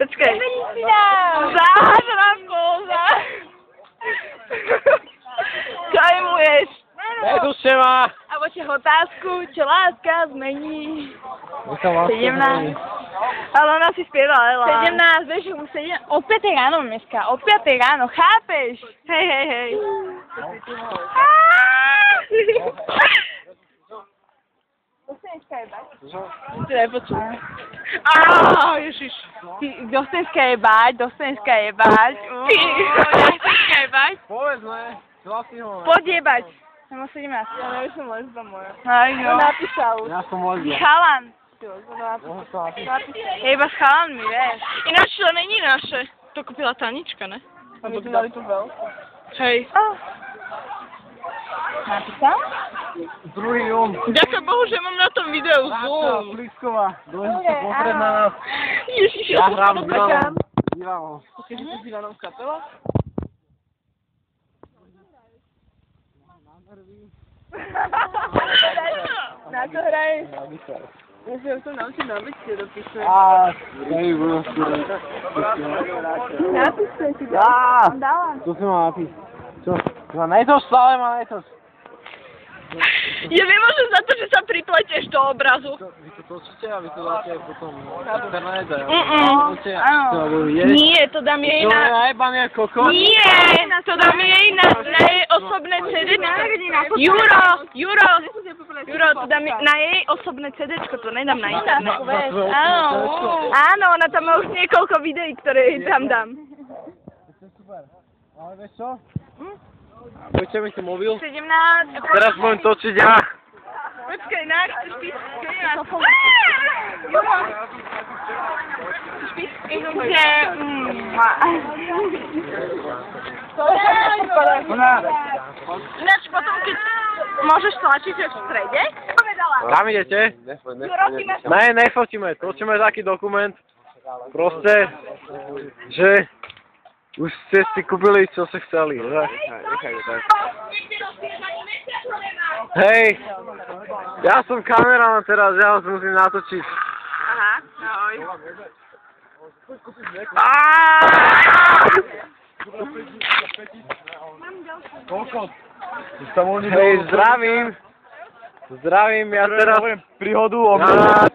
Počkej. Záhradná koza. Čo jemuješ? Nedušte ma! A počkej otázku, čo láska zmení? 17. Ale ona si spievala, 17, vieš, už 7, o 5 ráno dneska, o 5 ráno, chápeš? Hej, hej, hej. Dostaneska jebať? Ty nepočujem. Ježiš. Dostaneska jebať. Dostaneska jebať. Povedz, ne? Hlasí ho. Poď jebať. Ja mám 17. Ja neviem, som lesba moja. Aj no. Napísal už. Ja som lesba. Chalan. Je iba s chalanmi, vieš. Ináč to není naše. To kúpila Tanička, ne? A my tu mali tu veľkú. Hej. Napísal? Druhý on. Ďakujem Bohu, že mám na tom videu zoom. Blízková. Dôležite sa pozrieť na nás. Ježiš, Ja hrám s Divanom. Keď si s Divanom kapela? Na to hraješ? Ja si ho chcem naučiť na bičke dopísať. Napíšte si, dala. To si ma napíš. Čo? Nejtož, stále ma nejtož. Ja nemôžem za to, že sa pripletieš do obrazu. Vy to točíte a vy to dáte potom na internet a Áno. Nie, to dám jej na... To je najbaný kokot. Nie, to dám jej na jej osobné CDčko. Juro, to dám na jej osobné CDčko, to nedám na internet. Áno, ona tam má už niekoľko videí, ktoré jej tam dám. To je super. Ale vieš čo? Poďte mi si mobil. 17. Teraz budem točiť ja. Počkej, chceš písať? Chceš písať? Ináč potom, keď môžeš tlačiť v strede? Kam idete? Ne, nefotíme. Točíme taký dokument. Proste, že už ste si kúpili, čo ste chceli, že? Hej, ja som kameraman teraz, ja vás musím natočiť. Aha, ahoj. Hej, zdravím, ja teraz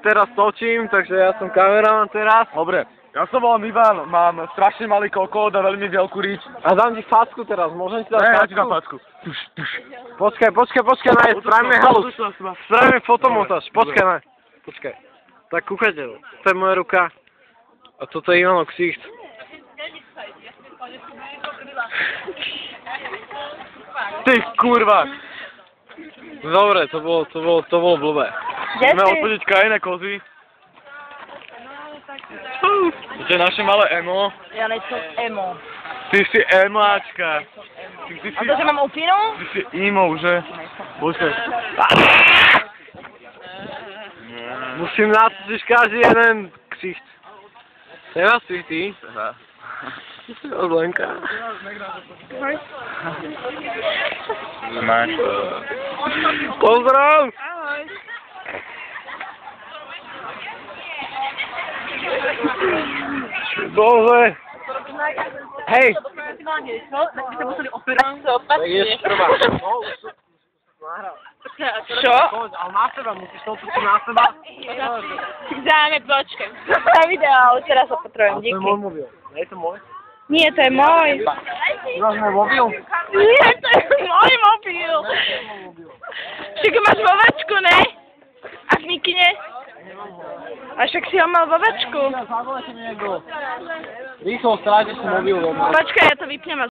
teraz točím, takže ja som kameraman teraz. Dobre, ja som volám Ivan, mám strašne malý kokot a veľmi veľkú rič. A dám ti facku teraz, môžem ti dať facku? Ja ti dám facku. Počkaj, spravíme halus. Spravíme fotomontáž, počkaj. Tak kúkajte, to je moja ruka. A toto je Ivano ksicht. Ty kurva. Dobre, to bolo blbé. Ideme odfodiť krajné kozy. To je naše malé emo. Ja nejsem emo. Ty si emáčka. A to, že mám opinu? Ty si emo, že? Počkaj. Musím natočiť každý jeden ksicht. Teraz si ty? Aha. Zlenka. Máš to. Pozdrav! Ahoj. Bože! Hej! Tak ideš prvá. Čo? Ale na seba, musíš to otočiť na seba. Dáme, počkaj. Na video, ale teraz opatrujem, díky. To je môj mobil. Nie je to môj? Nie, to je môj. Máš môj mobil? Nie, to je môj mobil. Však máš vo vačku, ne? A v mikine? A však si ho mal vo vačku. Rýchlo, stráťte si mobil. Počkaj, ja to vypnem a